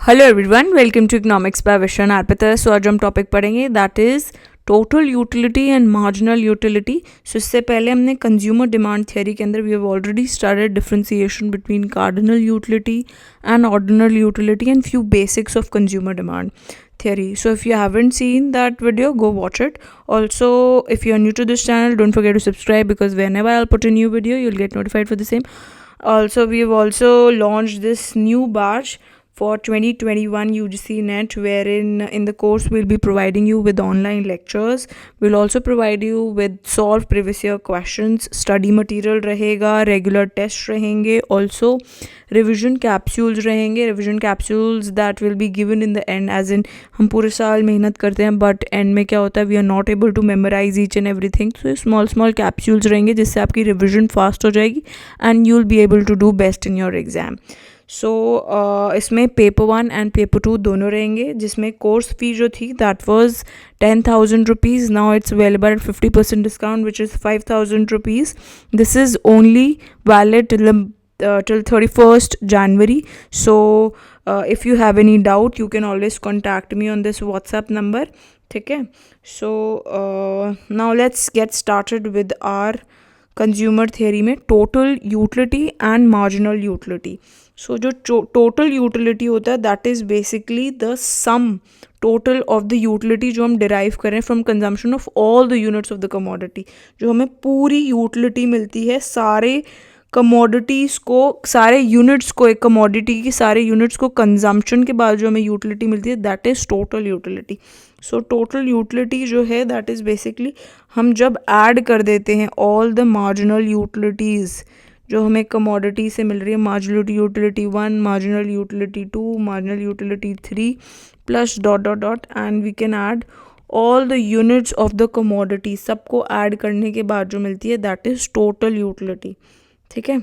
Hello everyone, welcome to economics by Vishan Arpita. So आज हम topic पढ़ेंगे that is total utility and marginal utility. So इससे पहले हमने कंज्यूमर डिमांड थियरी के अंदर we have already started differentiation between cardinal utility and ordinal utility and few basics of consumer demand theory. So if you haven't seen that video, go watch it. Also, if you're new to this channel, don't forget to subscribe because whenever I'll put a new video, you'll get notified for the same. Also, we've also launched this new batch for 2021 UGC NET, wherein in the course we'll be providing you with online lectures. We'll also provide you with solved previous year questions, study material रहेगा, regular tests रहेंगे, also revision capsules रहेंगे. Revision capsules that will be given in the end, as in हम पूरे साल मेहनत करते हैं but end में क्या होता है, we are not able to memorize each and everything. So small capsules रहेंगे जिससे आपकी revision fast हो जाएगी and you'll be able to do best in your exam. सो इसमें पेपर 1 एंड पेपर 2 दोनों रहेंगे, जिसमें कोर्स फी जो थी that was 10,000 rupees. Now it's available at 50% discount which is 5,000 rupees. This is only valid till 31st January. So if you have any doubt you can always contact me on this WhatsApp number. ठीक है. So now let's get started with our consumer theory में total utility and marginal utility. So जो total utility होता है that is basically the sum total of the utility जो हम derive करें from consumption of all the units of the commodity. जो हमें पूरी यूटिलिटी मिलती है सारे कमोडिटीज़ को, सारे यूनिट्स को, एक कमोडिटी की सारे यूनिट्स को कंजम्पशन के बाद जो हमें यूटिलिटी मिलती है that is total utility. So total utility जो है दैट इज़ बेसिकली हम जब ऐड कर देते हैं ऑल द मार्जिनल यूटिलिटीज़ जो हमें कमोडिटी से मिल रही है, marginal utility 1, marginal utility 2, marginal utility 3 plus dot dot dot and we can add all the units of the commodity. सबको ऐड करने के बाद जो मिलती है दैट इज़ टोटल यूटिलिटी. ठीक है.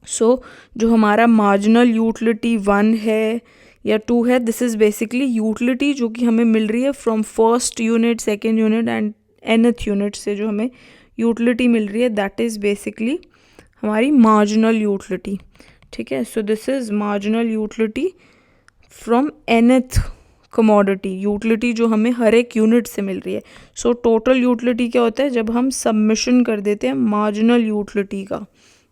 सो जो हमारा मार्जिनल यूटिलिटी 1 है या 2 है, दिस इज़ बेसिकली यूटिलिटी जो कि हमें मिल रही है from first unit, second unit and nth unit से जो हमें यूटिलिटी मिल रही है दैट इज़ बेसिकली हमारी मार्जिनल यूटिलिटी. ठीक है. So this is marginal utility from nth commodity, utility जो हमें हर एक यूनिट से मिल रही है. सो टोटल यूटिलिटी क्या होता है जब हम सबमिशन कर देते हैं मार्जिनल यूटिलिटी का.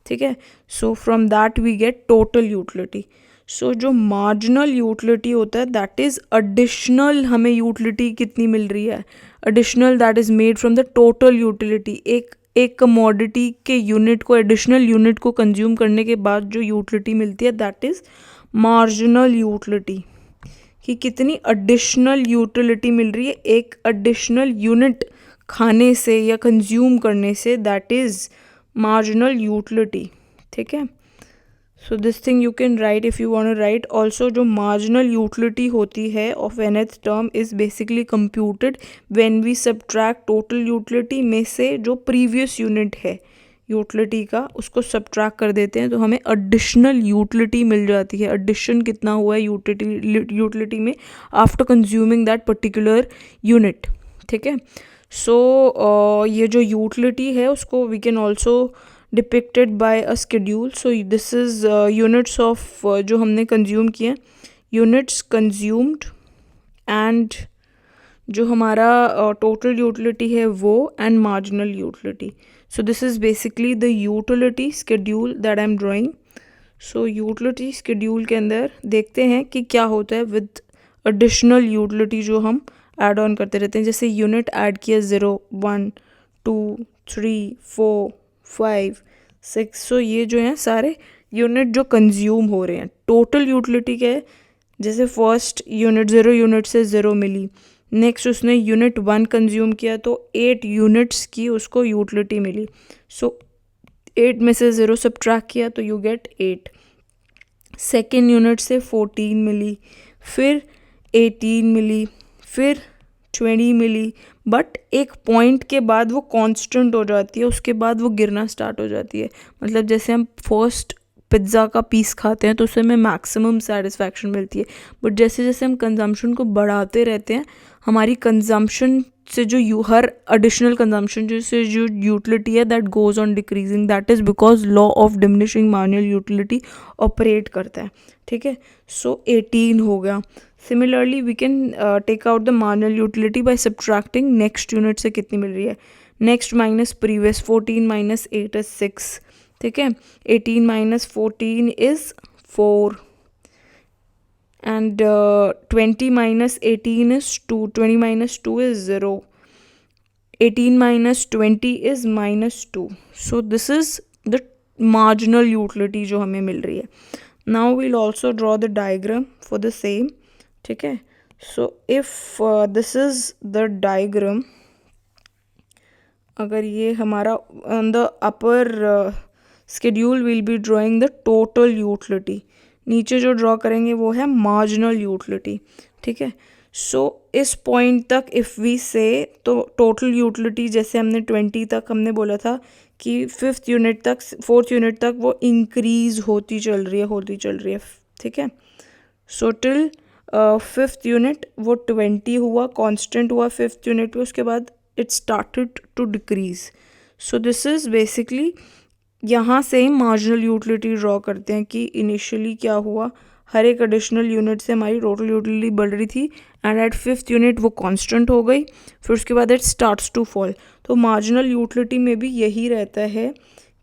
ठीक है. So from that we get total utility. So जो मार्जिनल यूटिलिटी होता है दैट इज़ एडिशनल, हमें यूटिलिटी कितनी मिल रही है, additional that is made from the total utility. एक कमोडिटी के यूनिट को, एडिशनल यूनिट को कंज्यूम करने के बाद जो यूटिलिटी मिलती है दैट इज़ मार्जिनल यूटिलिटी. कि कितनी एडिशनल यूटिलिटी मिल रही है एक एडिशनल यूनिट खाने से या कंज्यूम करने से, दैट इज़ मार्जिनल यूटिलिटी. ठीक है. So this thing you can write if you want to write. Also जो मार्जिनल यूटिलिटी होती है of nth term is basically computed when we subtract total utility में से जो प्रीवियस यूनिट है utility का उसको सब्ट्रैक्ट कर देते हैं तो हमें एडिशनल यूटिलिटी मिल जाती है. एडिशन कितना हुआ है यूटिलिटी में after consuming that particular unit. ठीक है. सो ये जो यूटिलिटी है उसको we can also depicted by a schedule. So this is units of जो हमने कंज्यूम किए हैं, यूनिट्स कंज्यूम्ड एंड जो हमारा टोटल यूटिलिटी है वो and marginal utility. So this is basically the utility schedule that I am drawing. So utility schedule के अंदर देखते हैं कि क्या होता है विद एडिशनल यूटिलिटी जो हम ऐड ऑन करते रहते हैं. जैसे यूनिट ऐड किया 0, 1, 2, 3, 4, 5, 6. सो ये जो हैं सारे यूनिट जो कंज्यूम हो रहे हैं. टोटल यूटिलिटी क्या है, जैसे फर्स्ट यूनिट 0 यूनिट से 0 मिली, नेक्स्ट उसने यूनिट 1 कंज्यूम किया तो 8 यूनिट्स की उसको यूटिलिटी मिली. सो 8 में से 0 सब्ट्रैक्ट किया तो यू गेट 8. सेकेंड यूनिट से 14 मिली, फिर 18 मिली, फिर 20 मिली, बट एक पॉइंट के बाद वो कांस्टेंट हो जाती है, उसके बाद वो गिरना स्टार्ट हो जाती है. मतलब जैसे हम फर्स्ट पिज़्ज़ा का पीस खाते हैं तो उससे हमें मैक्सिमम सेटिस्फैक्शन मिलती है, बट जैसे जैसे हम कंजम्पशन को बढ़ाते रहते हैं हमारी कंजम्पशन से जो हर एडिशनल कंजम्पशन से जो यूटिलिटी है that goes on decreasing, that is because law of diminishing marginal utility operate करता है, ठीक है. सो 18 हो गया. Similarly we can take out the marginal utility by subtracting next unit से कितनी मिल रही है. Next minus previous, 14 minus 8 is 6, ठीक है. 18 minus 14 is 4 and 20 minus 18 is 2, 20 minus 2 is 0, 18 minus 20 is minus 2. So this is the marginal utility जो हमें मिल रही है. Now we'll also draw the diagram for the same, ठीक है. So if this is the diagram, अगर ये हमारा on the upper schedule we'll be drawing the total utility, नीचे जो ड्रॉ करेंगे वो है मार्जिनल यूटिलिटी, ठीक है. सो इस पॉइंट तक इफ़ वी से तो टोटल यूटिलिटी जैसे हमने 20 तक हमने बोला था कि 4th यूनिट तक वो इंक्रीज़ होती चल रही है, ठीक है. सो टिल 5th यूनिट वो 20 हुआ, कांस्टेंट हुआ 5th यूनिट पे, उसके बाद it started to decrease. So this is basically यहाँ से ही मार्जिनल यूटिलिटी ड्रॉ करते हैं कि इनिशियली क्या हुआ, हर एक एडिशनल यूनिट से हमारी टोटल यूटिलिटी बढ़ रही थी एंड एट 5th यूनिट वो कांस्टेंट हो गई, फिर उसके बाद इट स्टार्ट्स टू फॉल. तो मार्जिनल यूटिलिटी में भी यही रहता है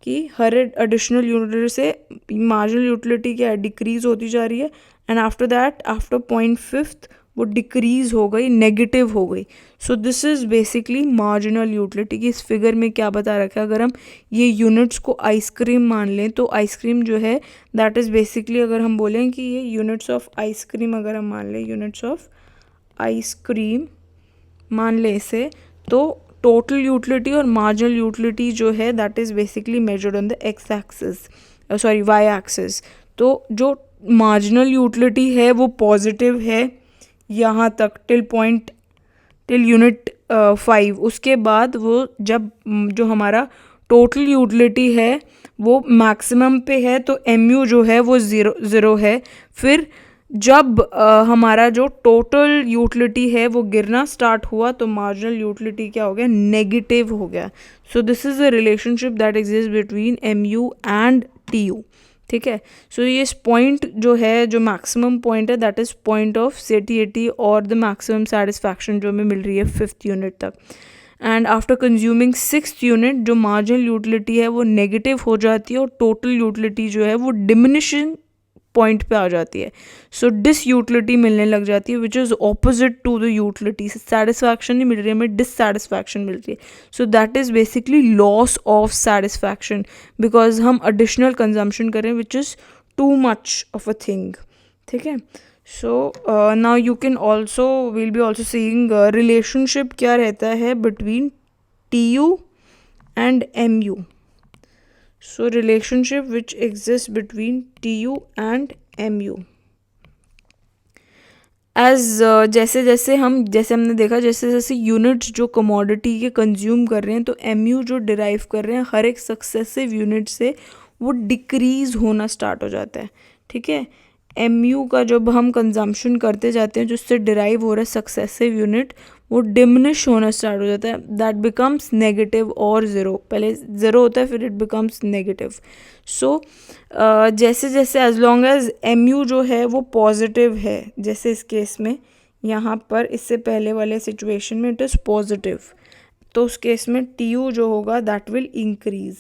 कि हर एडिशनल यूनिट से मार्जिनल यूटिलिटी क्या है, डिक्रीज़ होती जा रही है एंड आफ्टर दैट आफ्टर 0.5 वो डिक्रीज़ हो गई, नेगेटिव हो गई. सो this is basically marginal utility की. इस फिगर में क्या बता रखा है, अगर हम ये यूनिट्स को आइसक्रीम मान लें तो आइसक्रीम जो है दैट इज़ बेसिकली, अगर हम बोलें कि ये यूनिट्स ऑफ आइसक्रीम, अगर हम मान लें यूनिट्स ऑफ आइसक्रीम मान लें इसे, तो टोटल यूटिलिटी और मार्जिनल यूटिलिटी जो है that is basically measured on the x axis, sorry y axis. तो जो मार्जिनल यूटिलिटी है वो पॉजिटिव है यहाँ तक टिल यूनिट 5. उसके बाद वो जब जो हमारा टोटल यूटिलिटी है वो मैक्सिमम पे है तो MU जो है वो ज़ीरो है. फिर जब हमारा जो टोटल यूटिलिटी है वो गिरना स्टार्ट हुआ तो मार्जिनल यूटिलिटी क्या हो गया, नेगेटिव हो गया. सो this is a relationship that exist between MU and TU, ठीक है. सो ये पॉइंट जो है, जो मैक्सिमम पॉइंट है दैट इज़ पॉइंट ऑफ सेटिएटी और द मैक्सिमम सेटिस्फैक्शन जो हमें मिल रही है 5th यूनिट तक. And after consuming 6th unit जो मार्जिनल यूटिलिटी है वो नेगेटिव हो जाती है और टोटल यूटिलिटी जो है वो डिमिनिशिंग पॉइंट पे आ जाती है. सो डिस यूटिलिटी मिलने लग जाती है which is opposite to the utility. Satisfaction नहीं मिल रही है, हमें डिससेटिस्फैक्शन मिल रही है. So that is basically loss of satisfaction because हम एडिशनल कंजम्पशन करें which is too much of a thing, ठीक है. So now you can also will be also seeing relationship क्या रहता है between TU and MU. So relationship which exists between TU and MU. As जैसे हमने देखा जैसे यूनिट्स जो कमोडिटी के कंज्यूम कर रहे हैं तो MU जो डिराइव कर रहे हैं हर एक सक्सेसिव यूनिट से वो डिक्रीज़ होना स्टार्ट हो जाता है, ठीक है. MU का जब हम कंजम्पशन करते जाते हैं जो उससे डिराइव हो रहा है सक्सेसिव यूनिट वो डिमिनिश होना स्टार्ट हो जाता है, दैट बिकम्स नेगेटिव और ज़ीरो. पहले ज़ीरो होता है फिर इट बिकम्स नेगेटिव. सो जैसे जैसे एज लॉन्ग एज MU जो है वो पॉजिटिव है, जैसे इस केस में यहाँ पर इससे पहले वाले सिचुएशन में इट इज़ पॉजिटिव, तो उस केस में TU जो होगा दैट विल इंक्रीज़,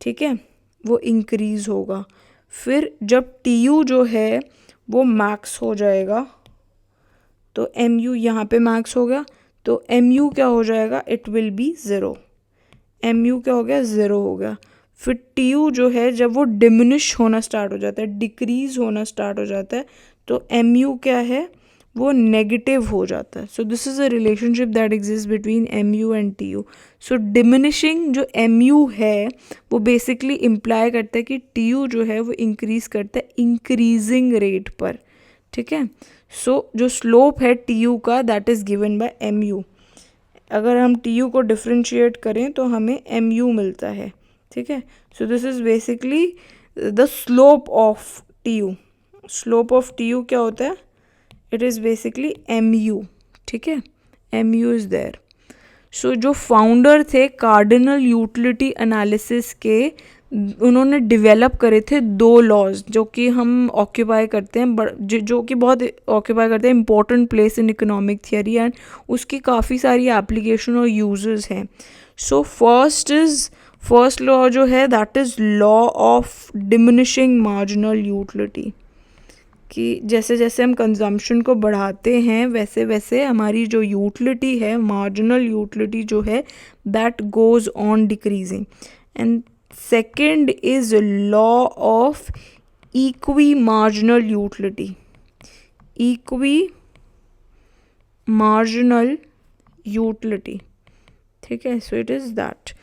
ठीक है, वो इंक्रीज़ होगा. फिर जब TU जो है वो मैक्स हो जाएगा तो MU यहाँ पे मैक्स हो गया तो MU क्या हो जाएगा, it will be zero. MU क्या हो गया, ज़ीरो हो गया. फिर TU जो है जब वो डिमिनिश होना स्टार्ट हो जाता है, डिक्रीज़ होना स्टार्ट हो जाता है तो MU क्या है, वो नेगेटिव हो जाता है. So this is a relationship that exist between MU and TU. So diminishing जो MU है वो बेसिकली इम्प्लाई करता है कि TU जो है वो इंक्रीज़ करता है इंक्रीजिंग रेट पर, ठीक है. सो जो स्लोप है TU का that is given by MU. अगर हम TU को डिफ्रेंशिएट करें तो हमें MU मिलता है, ठीक है. So this is basically the slope of TU. Slope of TU क्या होता है, इट इज़ बेसिकली MU, ठीक है. MU is there. सो जो फाउंडर थे कार्डिनल यूटिलिटी एनालिसिस के, उन्होंने डेवलप करे थे 2 लॉज जो कि हम ऑक्यूपाई करते हैं, जो कि बहुत ऑक्यूपाई करते हैं important place in economic theory, and उसकी काफ़ी सारी एप्लीकेशन और यूजेस हैं. सो फर्स्ट लॉ जो है that is law of diminishing marginal utility, कि जैसे जैसे हम कंजम्पशन को बढ़ाते हैं वैसे वैसे हमारी जो यूटिलिटी है, मार्जिनल यूटिलिटी जो है, that goes on decreasing. And second is law of equi marginal utility. Equi marginal utility, ठीक है. So it is that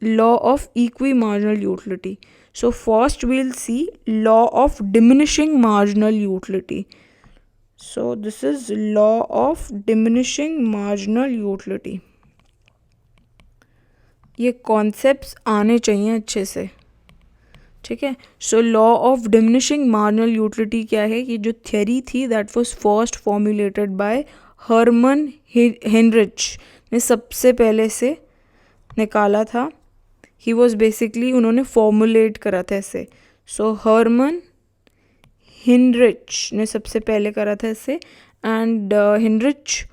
law of equimarginal utility. So first we'll see law of diminishing marginal utility. So this is law of diminishing marginal utility. ये concepts आने चाहिए अच्छे से, ठीक है. So law of diminishing marginal utility क्या है? ये जो थियरी थी that was first formulated by Hermann Heinrich ने सबसे पहले से निकाला था. ही वॉज बेसिकली, उन्होंने फॉर्मुलेट करा था ऐसे. सो हर्मन हेनरिच ने सबसे पहले करा था ऐसे, एंड हेनरिच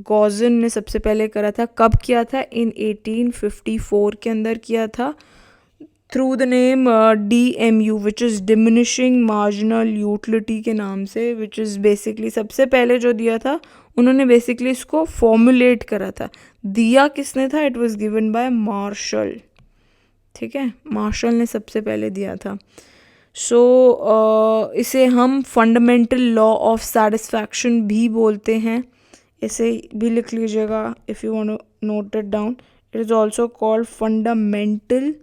गॉजन ने सबसे पहले करा था. कब किया था? इन 1854 के अंदर किया था, through the name DMU which is diminishing marginal utility के नाम से, विच इज़ बेसिकली सबसे पहले जो दिया था उन्होंने बेसिकली इसको फॉर्मुलेट करा था. दिया किसने था? It was given by Marshall, ठीक है. मार्शल ने सबसे पहले दिया था. सो इसे हम फंडामेंटल लॉ ऑफ सेटिस्फैक्शन भी बोलते हैं. इसे भी लिख लीजिएगा if you want to note it down. It is also called fundamental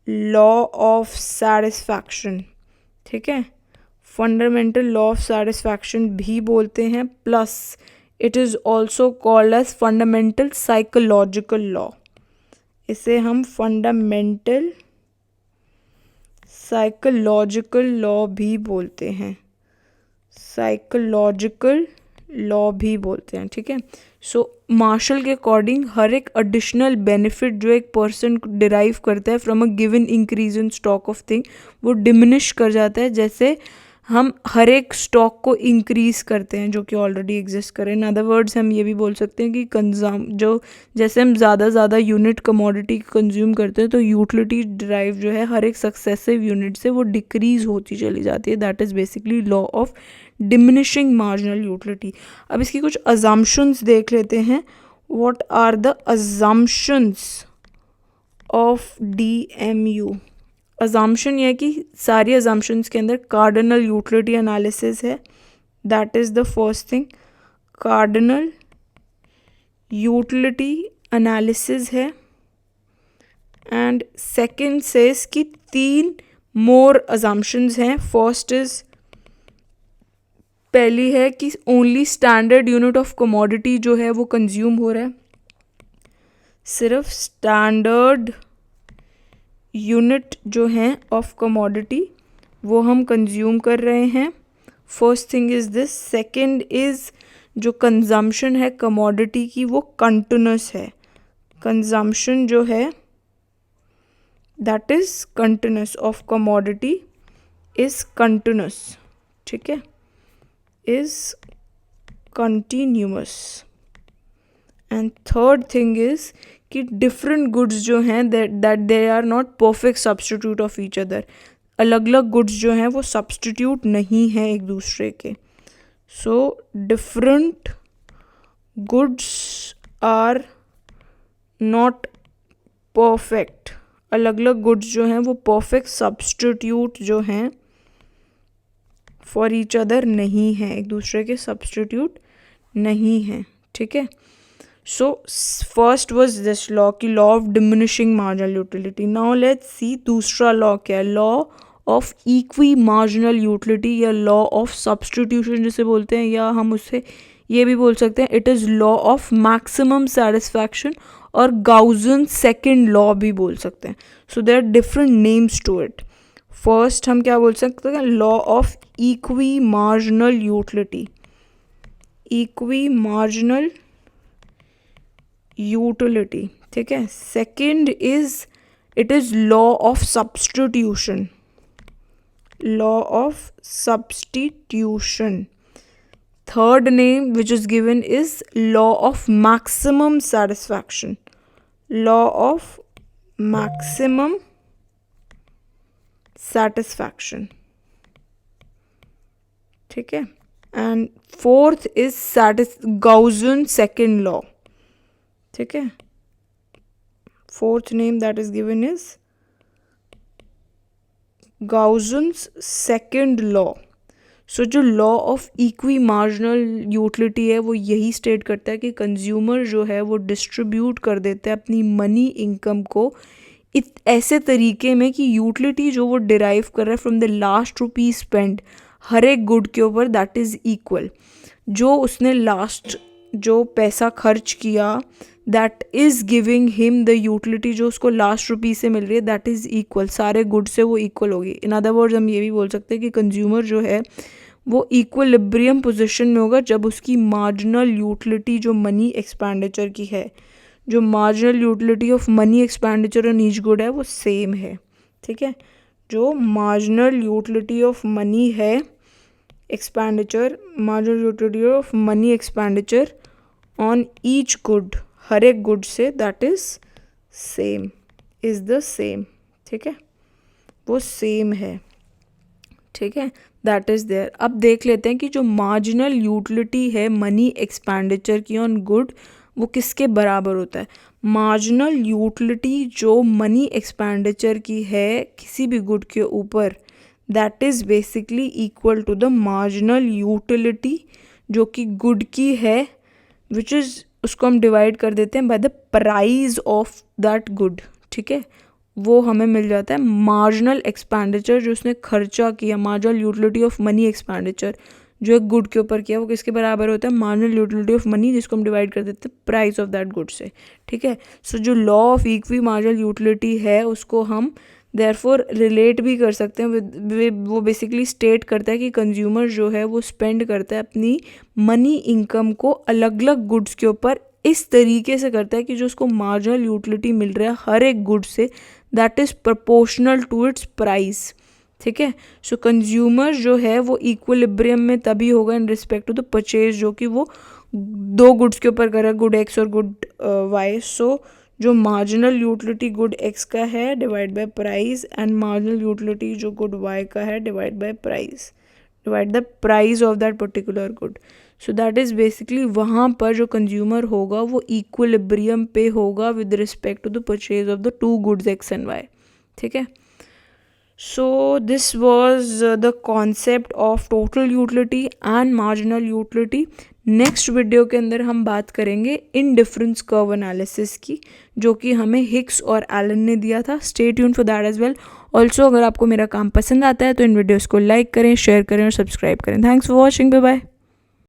law of satisfaction, ठीक है. फंडामेंटल लॉ ऑफ सेटिस्फैक्शन भी बोलते हैं. Plus it is also called as fundamental psychological law. इसे हम फंडामेंटल साइकोलॉजिकल लॉ भी बोलते हैं. साइकोलॉजिकल लॉ भी बोलते हैं, ठीक है. सो मार्शल के अकॉर्डिंग हर एक एडिशनल बेनिफिट जो एक पर्सन डिराइव करता है from a given increase in stock of thing, वो डिमिनिश कर जाता है जैसे हम हर एक स्टॉक को इंक्रीज़ करते हैं जो कि ऑलरेडी एग्जिस्ट करें. इन अदर वर्ड्स हम ये भी बोल सकते हैं कि जैसे हम ज़्यादा यूनिट कमोडिटी कंज्यूम करते हैं तो यूटिलिटी ड्राइव जो है हर एक सक्सेसिव यूनिट से वो डिक्रीज़ होती चली जाती है. That is basically law of diminishing marginal utility. अब इसकी कुछ अजम्पशंस देख लेते हैं. What are the assumptions of DMU? Assumption यह है कि सारी अजम्पशंस के अंदर कार्डिनल यूटिलिटी एनालिसिस है. That is the first thing. Cardinal utility analysis है. एंड सेकंड सेज कि 3 मोर अजम्पशंस हैं. फर्स्ट इज़, पहली है कि only standard unit of commodity जो है वो कंज्यूम हो रहा है. सिर्फ स्टैंडर्ड यूनिट जो हैं ऑफ कमोडिटी वो हम कंज्यूम कर रहे हैं. First thing is this. Second is जो कंजम्पशन है कमोडिटी की वो कंटिन्यूस है. कंजम्पशन जो है that is continuous of commodity is continuous, ठीक है, is continuous. And third thing is कि डिफरेंट गुड्स जो हैं that they are not perfect substitute of each other. अलग अलग गुड्स जो हैं वो सब्स्टिट्यूट नहीं हैं एक दूसरे के. So different goods are not perfect. अलग अलग गुड्स जो हैं वो परफेक्ट सब्स्टिट्यूट जो हैं फॉर ईच अदर नहीं हैं, एक दूसरे के सब्स्टिट्यूट नहीं हैं, ठीक है. So first was this law की law of diminishing marginal utility. Now let's see दूसरा लॉ क्या है. Law of equi marginal utility या लॉ ऑफ सब्स्टिट्यूशन जिसे बोलते हैं, या हम उससे ये भी बोल सकते हैं it is law of maximum satisfaction और गाउसन सेकेंड लॉ भी बोल सकते हैं. So there are different names to it. फर्स्ट हम क्या बोल सकते हैं? Law of equi marginal utility. Equi marginal utility, ठीक है. Second is it is law of substitution, law of substitution. Third name which is given is law of maximum satisfaction, law of maximum satisfaction, ठीक है. And fourth is गाउसन second law, ठीक है. Fourth name that is given is Gossen's second law. So जो law of equi marginal utility है वो यही state करता है कि कंज्यूमर जो है वो डिस्ट्रीब्यूट कर देता है अपनी मनी इनकम को ऐसे तरीके में कि यूटिलिटी जो वो डिराइव कर रहा है from the last rupee spend हर एक गुड के ऊपर दैट इज़ इक्वल. जो उसने लास्ट जो पैसा खर्च किया that is giving him the utility जो उसको लास्ट रुपी से मिल रही है दैट इज़ इक्वल, सारे गुड से वो इक्वल होगी. इन अदर वर्ड्स हम ये भी बोल सकते हैं कि कंज्यूमर जो है वो इक्विलिब्रियम पोजीशन में होगा जब उसकी मार्जिनल यूटिलिटी जो मनी एक्सपेंडिचर की है, जो marginal utility of money expenditure on each good है वो सेम है, ठीक है. जो मार्जिनल यूटिलिटी ऑफ मनी है expenditure, marginal utility of money expenditure on each good, हर एक गुड से that is same, is the same, ठीक है. वो सेम है, ठीक है. That is there. अब देख लेते हैं कि जो मार्जिनल यूटिलिटी है मनी एक्सपेंडिचर की ऑन गुड वो किसके बराबर होता है. मार्जिनल यूटिलिटी जो मनी एक्सपेंडिचर की है किसी भी गुड के ऊपर that is basically equal to the marginal utility जो कि गुड की है विच इज़, उसको हम डिवाइड कर देते हैं by the price of that good, ठीक है. वो हमें मिल जाता है मार्जिनल एक्सपेंडिचर जो उसने खर्चा किया, marginal utility of money expenditure जो एक गुड के ऊपर किया वो किसके बराबर होता है, मार्जिनल यूटिलिटी ऑफ मनी जिसको हम डिवाइड कर देते हैं प्राइस ऑफ दैट गुड से, ठीक है. सो जो law of equi marginal utility है उसको हम देयरफॉर रिलेट भी कर सकते हैं विद, वो बेसिकली स्टेट करता है कि कंज्यूमर जो है वो स्पेंड करता है अपनी मनी इनकम को अलग अलग गुड्स के ऊपर इस तरीके से करता है कि जो उसको मार्जिनल यूटिलिटी मिल रहा है हर एक गुड से that is proportional to its price, ठीक है. सो कंज्यूमर जो है वो इक्विलिब्रियम में तभी होगा in respect to the purchase जो कि वो दो गुड्स के ऊपर कर रहा है, गुड एक्स और गुड वाई. सो जो मार्जिनल यूटिलिटी गुड एक्स का है divide by price and marginal utility जो गुड वाई का है divide by price, divide the price of that particular good. So that is basically वहाँ पर जो कंज्यूमर होगा वो इक्विलिब्रियम पे होगा with respect to the purchase of the two goods x and y, ठीक है. So this was the concept of total utility and marginal utility. Next video के अंदर हम बात करेंगे इंडिफरेंस कर्व एनालिसिस की जो कि हमें हिक्स और एलन ने दिया था. Stay tune for that as well. Also अगर आपको मेरा काम पसंद आता है तो इन वीडियोस को लाइक करें, शेयर करें और सब्सक्राइब करें. Thanks for watching. Bye bye.